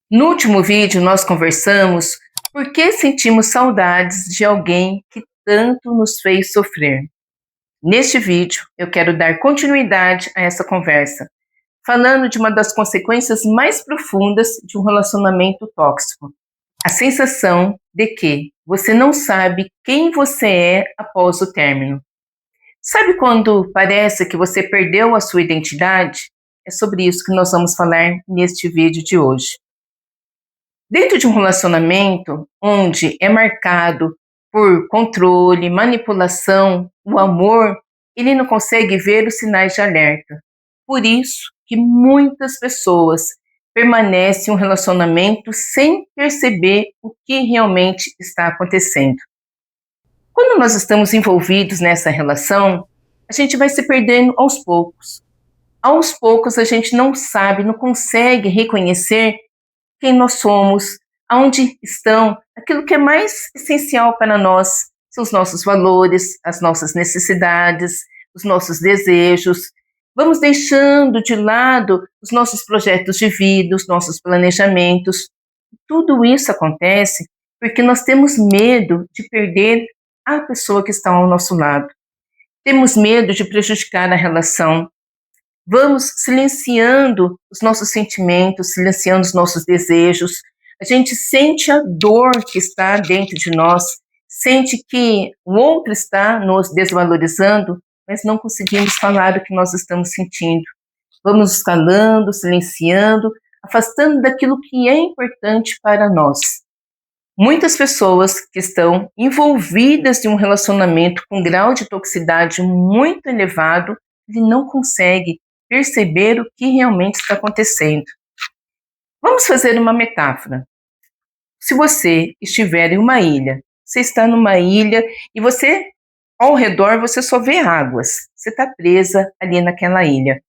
No último vídeo, nós conversamos por que sentimos saudades de alguém que tanto nos fez sofrer. Neste vídeo, eu quero dar continuidade a essa conversa, falando de uma das consequências mais profundas de um relacionamento tóxico: a sensação de que você não sabe quem você é após o término. Sabe quando parece que você perdeu a sua identidade? É sobre isso que nós vamos falar neste vídeo de hoje. Dentro de um relacionamento onde é marcado por controle, manipulação, o amor, ele não consegue ver os sinais de alerta. Por isso que muitas pessoas permanecem em um relacionamento sem perceber o que realmente está acontecendo. Quando nós estamos envolvidos nessa relação, a gente vai se perdendo aos poucos. Aos poucos a gente não sabe, não consegue reconhecer quem nós somos, aonde estão, aquilo que é mais essencial para nós, são os nossos valores, as nossas necessidades, os nossos desejos. Vamos deixando de lado os nossos projetos de vida, os nossos planejamentos. Tudo isso acontece porque nós temos medo de perder a pessoa que está ao nosso lado. Temos medo de prejudicar a relação. Vamos silenciando os nossos sentimentos, silenciando os nossos desejos. A gente sente a dor que está dentro de nós, sente que o outro está nos desvalorizando, mas não conseguimos falar o que nós estamos sentindo. Vamos nos calando, silenciando, afastando daquilo que é importante para nós. Muitas pessoas que estão envolvidas em um relacionamento com grau de toxicidade muito elevado, ele não consegue perceber o que realmente está acontecendo. Vamos fazer uma metáfora. Se você estiver em uma ilha, você está numa ilha e você, ao redor, você só vê águas. Você está presa ali naquela ilha.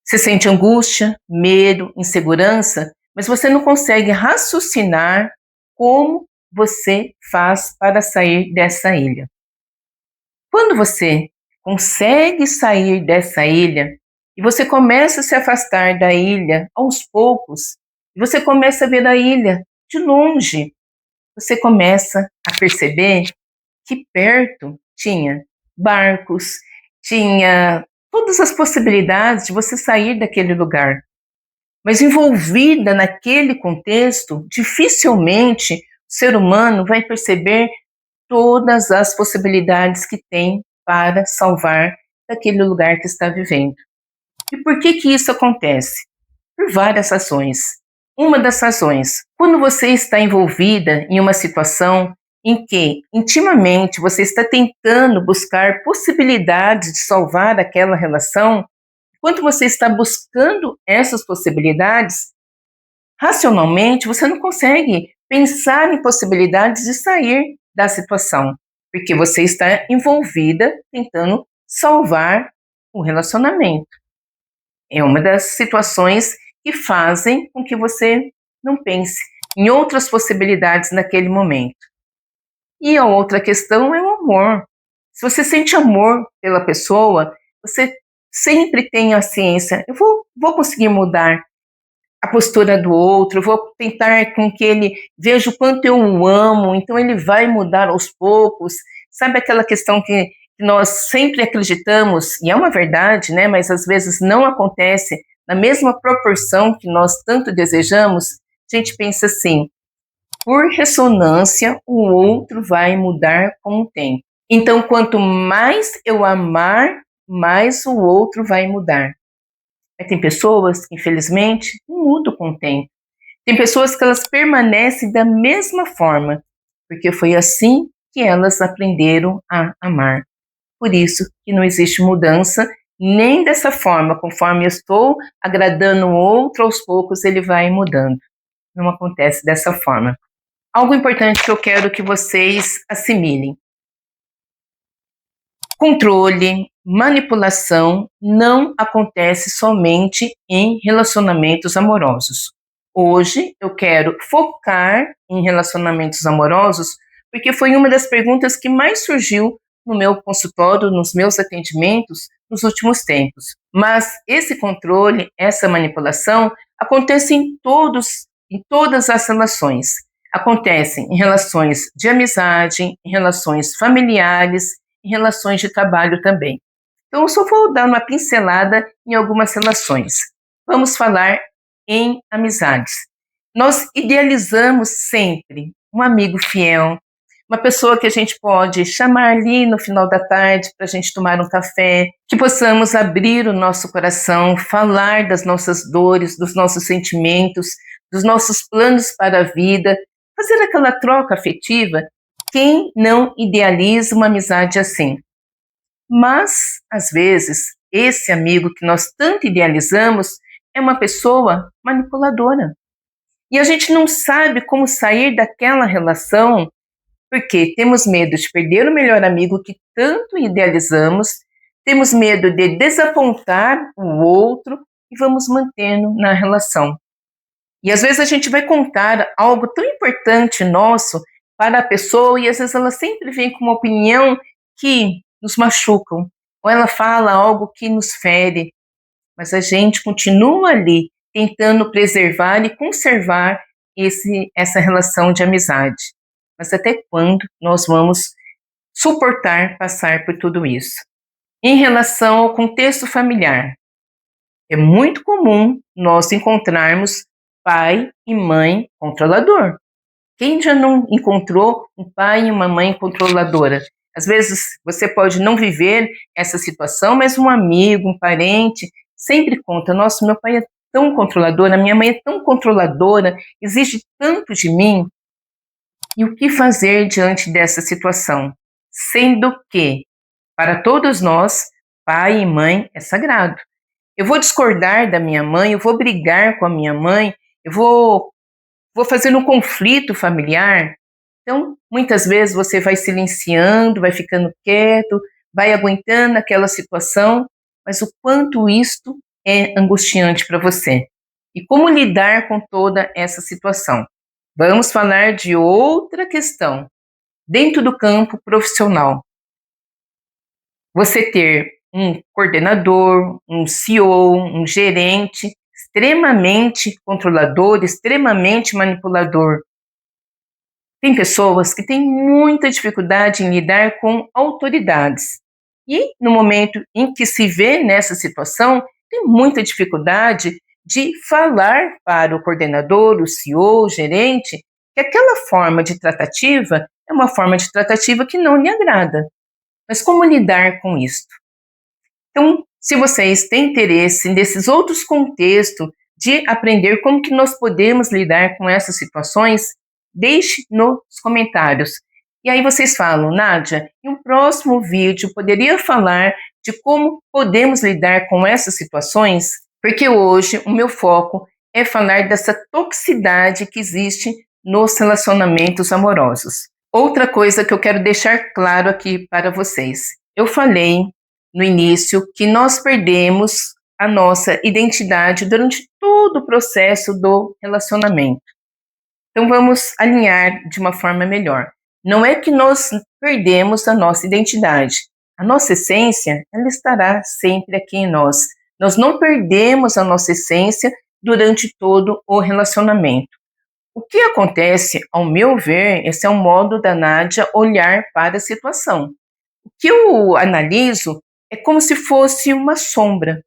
Você sente angústia, medo, insegurança, mas você não consegue raciocinar como você faz para sair dessa ilha. Quando você consegue sair dessa ilha e você começa a se afastar da ilha aos poucos, e você começa a ver a ilha de longe, você começa a perceber que perto tinha barcos, tinha todas as possibilidades de você sair daquele lugar. Mas envolvida naquele contexto, dificilmente o ser humano vai perceber todas as possibilidades que tem para salvar daquele lugar que está vivendo. E por que isso acontece? Por várias razões. Uma das razões, quando você está envolvida em uma situação em que intimamente você está tentando buscar possibilidades de salvar aquela relação, quando você está buscando essas possibilidades, racionalmente você não consegue pensar em possibilidades de sair da situação, porque você está envolvida tentando salvar o relacionamento. É uma das situações que fazem com que você não pense em outras possibilidades naquele momento. E a outra questão é o amor. Se você sente amor pela pessoa, você sempre tem a ciência, eu vou conseguir mudar a postura do outro, eu vou tentar com que ele veja o quanto eu o amo, então ele vai mudar aos poucos. Sabe aquela questão que nós sempre acreditamos, e é uma verdade, né, mas às vezes não acontece na mesma proporção que nós tanto desejamos? A gente pensa assim, por ressonância, o outro vai mudar com o tempo. Então, quanto mais eu amar, mais o outro vai mudar. Mas tem pessoas que, infelizmente, não mudam com o tempo. Tem pessoas que elas permanecem da mesma forma, porque foi assim que elas aprenderam a amar. Por isso que não existe mudança, nem dessa forma, conforme eu estou agradando o outro, aos poucos ele vai mudando. Não acontece dessa forma. Algo importante que eu quero que vocês assimilem. Controle, manipulação não acontece somente em relacionamentos amorosos. Hoje eu quero focar em relacionamentos amorosos porque foi uma das perguntas que mais surgiu no meu consultório, nos meus atendimentos nos últimos tempos. Mas esse controle, essa manipulação acontece em todos em todas as relações. Acontecem em relações de amizade, em relações familiares, em relações de trabalho também. Então, eu só vou dar uma pincelada em algumas relações. Vamos falar em amizades. Nós idealizamos sempre um amigo fiel, uma pessoa que a gente pode chamar ali no final da tarde para a gente tomar um café, que possamos abrir o nosso coração, falar das nossas dores, dos nossos sentimentos, dos nossos planos para a vida, fazer aquela troca afetiva. Quem não idealiza uma amizade assim? Mas, às vezes, esse amigo que nós tanto idealizamos é uma pessoa manipuladora. E a gente não sabe como sair daquela relação porque temos medo de perder o melhor amigo que tanto idealizamos, temos medo de desapontar o outro e vamos mantendo na relação. E às vezes a gente vai contar algo tão importante nosso para a pessoa e às vezes ela sempre vem com uma opinião que nos machucam, ou ela fala algo que nos fere, mas a gente continua ali tentando preservar e conservar essa relação de amizade. Mas até quando nós vamos suportar passar por tudo isso? Em relação ao contexto familiar, é muito comum nós encontrarmos pai e mãe controlador. Quem já não encontrou um pai e uma mãe controladora? Às vezes você pode não viver essa situação, mas um amigo, um parente, sempre conta: nossa, meu pai é tão controlador, a minha mãe é tão controladora, exige tanto de mim. E o que fazer diante dessa situação? Sendo que, para todos nós, pai e mãe é sagrado. Eu vou discordar da minha mãe, eu vou brigar com a minha mãe, eu vou fazer um conflito familiar. Então, muitas vezes você vai silenciando, vai ficando quieto, vai aguentando aquela situação, mas o quanto isto é angustiante para você. E como lidar com toda essa situação? Vamos falar de outra questão. Dentro do campo profissional, você ter um coordenador, um CEO, um gerente extremamente controlador, extremamente manipulador. Tem pessoas que têm muita dificuldade em lidar com autoridades. E no momento em que se vê nessa situação, tem muita dificuldade de falar para o coordenador, o CEO, o gerente, que aquela forma de tratativa é uma forma de tratativa que não lhe agrada. Mas como lidar com isso? Então, se vocês têm interesse nesses outros contextos de aprender como que nós podemos lidar com essas situações, deixe nos comentários. E aí vocês falam: Nádia, em um próximo vídeo poderia falar de como podemos lidar com essas situações? Porque hoje o meu foco é falar dessa toxicidade que existe nos relacionamentos amorosos. Outra coisa que eu quero deixar claro aqui para vocês. Eu falei no início que nós perdemos a nossa identidade durante todo o processo do relacionamento. Então vamos alinhar de uma forma melhor. Não é que nós perdemos a nossa identidade. A nossa essência, ela estará sempre aqui em nós. Nós não perdemos a nossa essência durante todo o relacionamento. O que acontece, ao meu ver, esse é um modo da Nádia olhar para a situação. O que eu analiso é como se fosse uma sombra.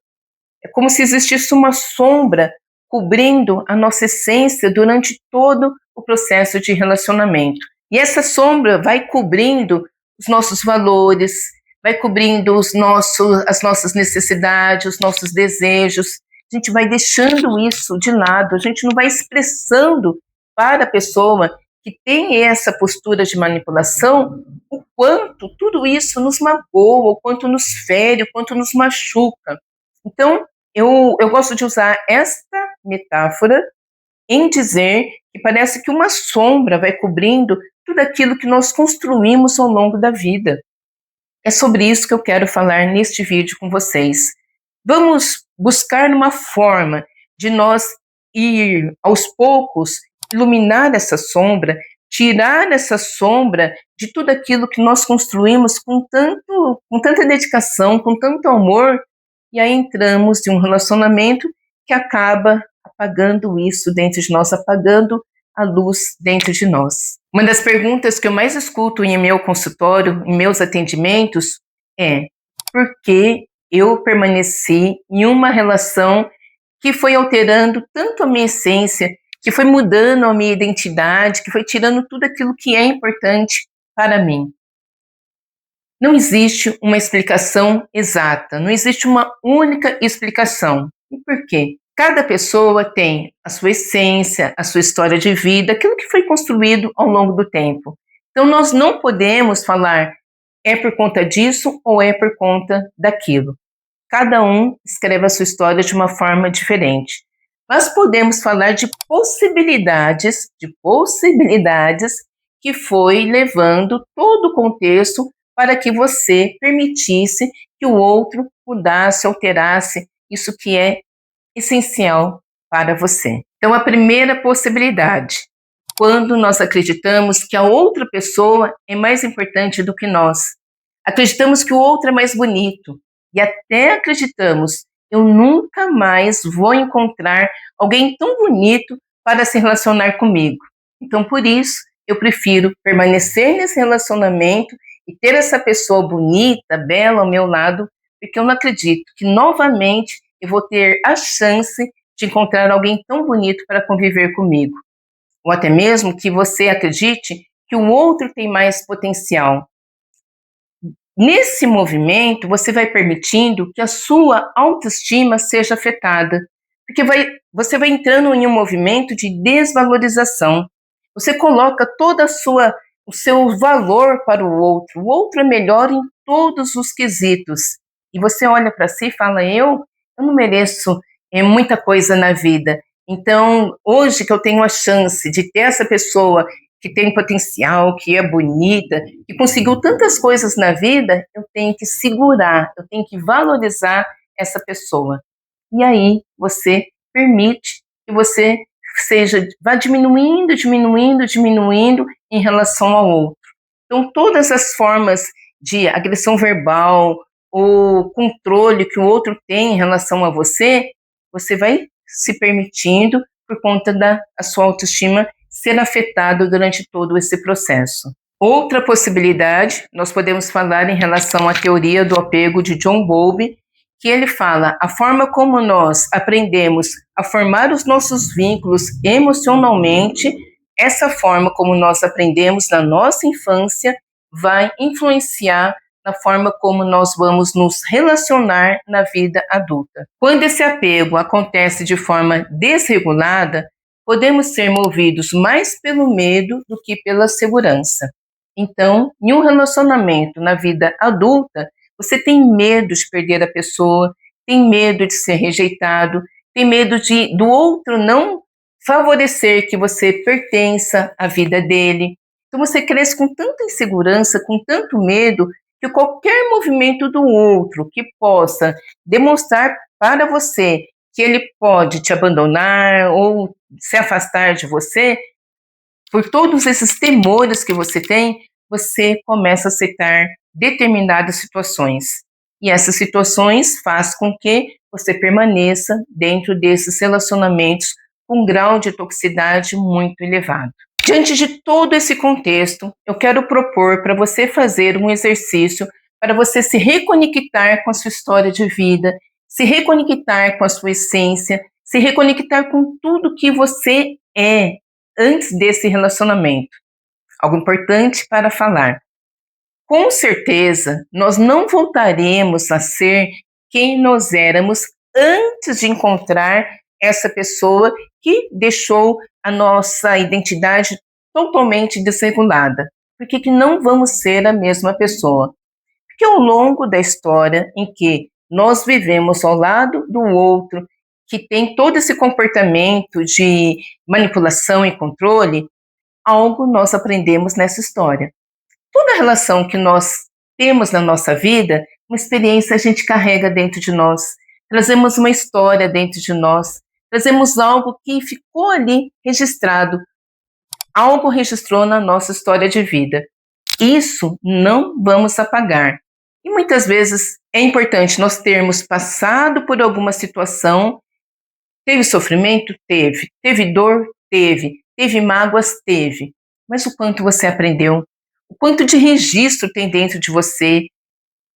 É como se existisse uma sombra cobrindo a nossa essência durante todo o processo de relacionamento. E essa sombra vai cobrindo os nossos valores, vai cobrindo as nossas necessidades, os nossos desejos. A gente vai deixando isso de lado, a gente não vai expressando para a pessoa que tem essa postura de manipulação o quanto tudo isso nos magoa, o quanto nos fere, o quanto nos machuca. Então, eu gosto de usar esta metáfora em dizer que parece que uma sombra vai cobrindo tudo aquilo que nós construímos ao longo da vida. É sobre isso que eu quero falar neste vídeo com vocês. Vamos buscar uma forma de nós ir, aos poucos, iluminar essa sombra, tirar essa sombra de tudo aquilo que nós construímos com tanta dedicação, com tanto amor, e aí entramos em um relacionamento que acaba apagando isso dentro de nós, apagando a luz dentro de nós. Uma das perguntas que eu mais escuto em meu consultório, em meus atendimentos, é: por que eu permaneci em uma relação que foi alterando tanto a minha essência, que foi mudando a minha identidade, que foi tirando tudo aquilo que é importante para mim? Não existe uma explicação exata, não existe uma única explicação. E por quê? Cada pessoa tem a sua essência, a sua história de vida, aquilo que foi construído ao longo do tempo. Então, nós não podemos falar é por conta disso ou é por conta daquilo. Cada um escreve a sua história de uma forma diferente. Mas podemos falar de possibilidades que foi levando todo o contexto para que você permitisse que o outro mudasse, alterasse isso que é essencial para você. Então, a primeira possibilidade, quando nós acreditamos que a outra pessoa é mais importante do que nós, acreditamos que o outro é mais bonito e até acreditamos, eu nunca mais vou encontrar alguém tão bonito para se relacionar comigo. Então, por isso, eu prefiro permanecer nesse relacionamento e ter essa pessoa bonita, bela ao meu lado, porque eu não acredito que novamente eu vou ter a chance de encontrar alguém tão bonito para conviver comigo. Ou até mesmo que você acredite que o outro tem mais potencial. Nesse movimento, você vai permitindo que a sua autoestima seja afetada, porque você vai entrando em um movimento de desvalorização. Você coloca o seu valor para o outro é melhor em todos os quesitos. E você olha para si e fala, eu não mereço muita coisa na vida. Então, hoje que eu tenho a chance de ter essa pessoa que tem potencial, que é bonita, que conseguiu tantas coisas na vida, eu tenho que segurar, eu tenho que valorizar essa pessoa. E aí você permite que você vá diminuindo em relação ao outro. Então, todas as formas de agressão verbal ou controle que o outro tem em relação a você, você vai se permitindo por conta da sua autoestima ser afetado durante todo esse processo. Outra possibilidade, nós podemos falar em relação à teoria do apego de John Bowlby, que ele fala, a forma como nós aprendemos a formar os nossos vínculos emocionalmente, essa forma como nós aprendemos na nossa infância vai influenciar na forma como nós vamos nos relacionar na vida adulta. Quando esse apego acontece de forma desregulada, podemos ser movidos mais pelo medo do que pela segurança. Então, em um relacionamento na vida adulta, você tem medo de perder a pessoa, tem medo de ser rejeitado, tem medo do outro não favorecer que você pertença à vida dele. Então, você cresce com tanta insegurança, com tanto medo, que qualquer movimento do outro que possa demonstrar para você que ele pode te abandonar ou se afastar de você, por todos esses temores que você tem, você começa a aceitar determinadas situações. E essas situações fazem com que você permaneça dentro desses relacionamentos com um grau de toxicidade muito elevado. Diante de todo esse contexto, eu quero propor para você fazer um exercício para você se reconectar com a sua história de vida, se reconectar com a sua essência, se reconectar com tudo que você é antes desse relacionamento. Algo importante para falar. Com certeza, nós não voltaremos a ser quem nós éramos antes de encontrar essa pessoa que deixou a nossa identidade totalmente desregulada. Por que não vamos ser a mesma pessoa? Porque ao longo da história em que nós vivemos ao lado do outro, que tem todo esse comportamento de manipulação e controle, algo nós aprendemos nessa história. Toda relação que nós temos na nossa vida, uma experiência a gente carrega dentro de nós, trazemos uma história dentro de nós, trazemos algo que ficou ali registrado, algo registrou na nossa história de vida. Isso não vamos apagar. E muitas vezes é importante nós termos passado por alguma situação Teve sofrimento? Teve. Teve dor? Teve. Teve mágoas? Teve. Mas o quanto você aprendeu? O quanto de registro tem dentro de você?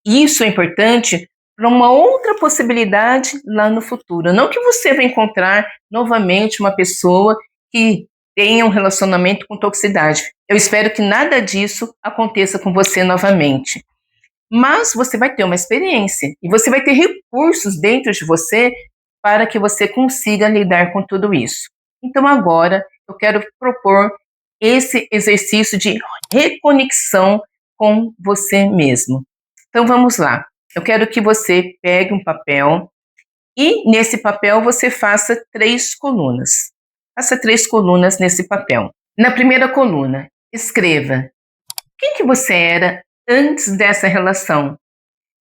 Isso é importante para uma outra possibilidade lá no futuro. Não que você vai encontrar novamente uma pessoa que tenha um relacionamento com toxicidade. Eu espero que nada disso aconteça com você novamente. Mas você vai ter uma experiência e você vai ter recursos dentro de você para que você consiga lidar com tudo isso. Então agora eu quero propor esse exercício de reconexão com você mesmo. Então vamos lá. Eu quero que você pegue um papel e nesse papel você faça 3 colunas. Faça 3 colunas nesse papel. Na primeira coluna, escreva quem que você era antes dessa relação.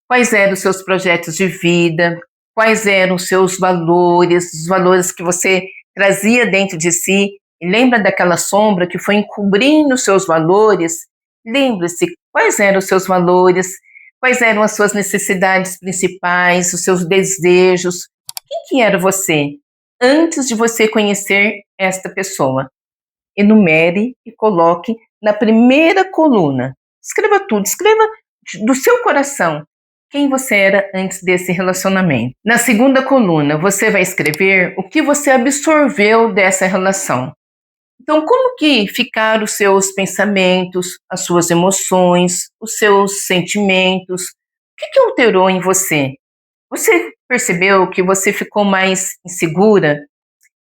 Quais eram os seus projetos de vida? Quais eram os seus valores, os valores que você trazia dentro de si? E lembra daquela sombra que foi encobrindo os seus valores? Lembre-se quais eram os seus valores, quais eram as suas necessidades principais, os seus desejos. Quem que era você antes de você conhecer esta pessoa? Enumere e coloque na primeira coluna. Escreva tudo, escreva do seu coração quem você era antes desse relacionamento. Na segunda coluna, você vai escrever o que você absorveu dessa relação. Então, como que ficaram os seus pensamentos, as suas emoções, os seus sentimentos? O que alterou em você? Você percebeu que você ficou mais insegura?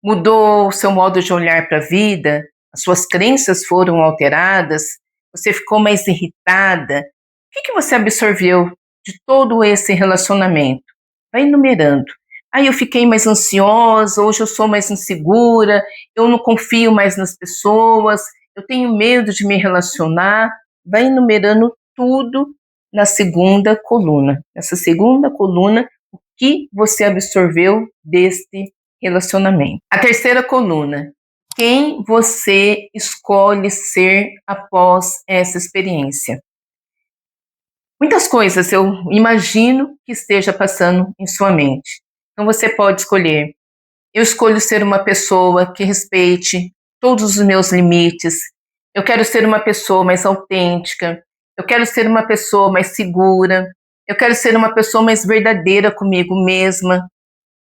Mudou o seu modo de olhar para a vida? As suas crenças foram alteradas? Você ficou mais irritada? O que você absorveu de todo esse relacionamento? Vai enumerando. Aí eu fiquei mais ansiosa, hoje eu sou mais insegura, eu não confio mais nas pessoas, eu tenho medo de me relacionar. Vai enumerando tudo na segunda coluna. Nessa segunda coluna, o que você absorveu deste relacionamento. A terceira coluna, quem você escolhe ser após essa experiência. Muitas coisas eu imagino que esteja passando em sua mente. Então você pode escolher. Eu escolho ser uma pessoa que respeite todos os meus limites. Eu quero ser uma pessoa mais autêntica. Eu quero ser uma pessoa mais segura. Eu quero ser uma pessoa mais verdadeira comigo mesma.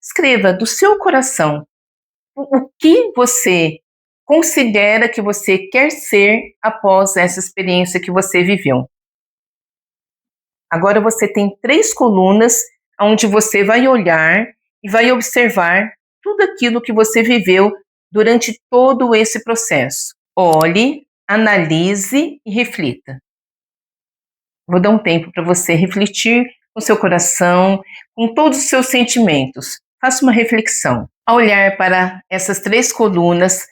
Escreva do seu coração o que você considera que você quer ser após essa experiência que você viveu. Agora você tem 3 colunas onde você vai olhar e vai observar tudo aquilo que você viveu durante todo esse processo. Olhe, analise e reflita. Vou dar um tempo para você refletir com seu coração, com todos os seus sentimentos. Faça uma reflexão. Ao olhar para essas 3 colunas,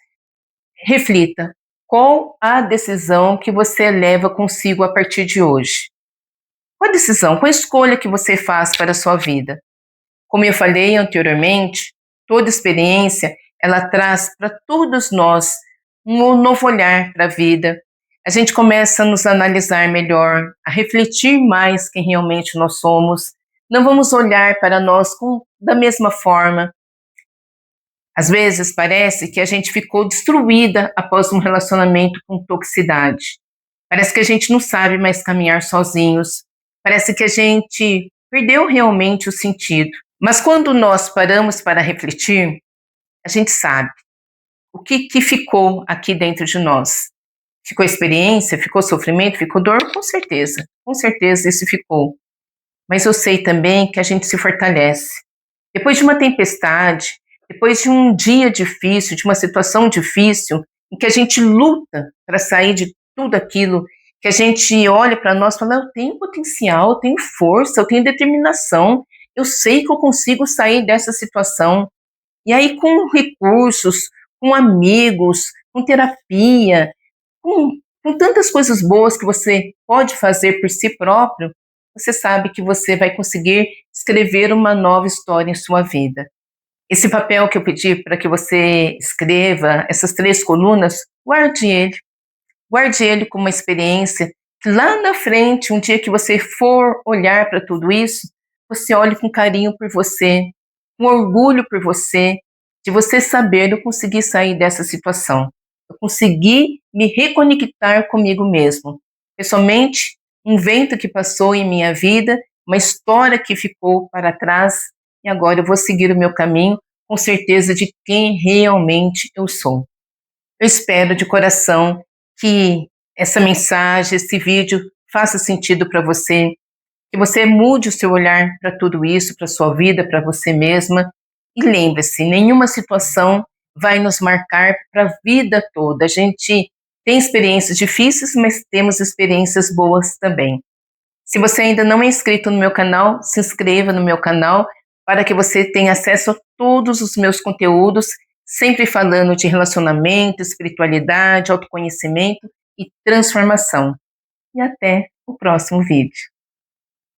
reflita qual a decisão que você leva consigo a partir de hoje. Qual a decisão, qual a escolha que você faz para a sua vida? Como eu falei anteriormente, toda experiência, ela traz para todos nós um novo olhar para a vida. A gente começa a nos analisar melhor, a refletir mais quem realmente nós somos. Não vamos olhar para nós da mesma forma. Às vezes parece que a gente ficou destruída após um relacionamento com toxicidade. Parece que a gente não sabe mais caminhar sozinhos. Parece que a gente perdeu realmente o sentido. Mas quando nós paramos para refletir, a gente sabe o que ficou aqui dentro de nós. Ficou experiência, ficou sofrimento, ficou dor? Com certeza isso ficou. Mas eu sei também que a gente se fortalece. Depois de uma tempestade, depois de um dia difícil, de uma situação difícil, em que a gente luta para sair de tudo aquilo, que a gente olha para nós e fala, eu tenho potencial, eu tenho força, eu tenho determinação, eu sei que eu consigo sair dessa situação. E aí com recursos, com amigos, com terapia, com tantas coisas boas que você pode fazer por si próprio, você sabe que você vai conseguir escrever uma nova história em sua vida. Esse papel que eu pedi para que você escreva, essas 3 colunas, guarde ele. Guarde ele como uma experiência que lá na frente, um dia que você for olhar para tudo isso, você olhe com carinho por você, com orgulho por você de você saber: eu consegui sair dessa situação, eu consegui me reconectar comigo mesmo. Foi somente um vento que passou em minha vida, uma história que ficou para trás, e agora eu vou seguir o meu caminho com certeza de quem realmente eu sou. Eu espero de coração que essa mensagem, esse vídeo faça sentido para você, que você mude o seu olhar para tudo isso, para sua vida, para você mesma. E lembre-se, nenhuma situação vai nos marcar para a vida toda. A gente tem experiências difíceis, mas temos experiências boas também. Se você ainda não é inscrito no meu canal, se inscreva no meu canal para que você tenha acesso a todos os meus conteúdos, sempre falando de relacionamento, espiritualidade, autoconhecimento e transformação. E até o próximo vídeo.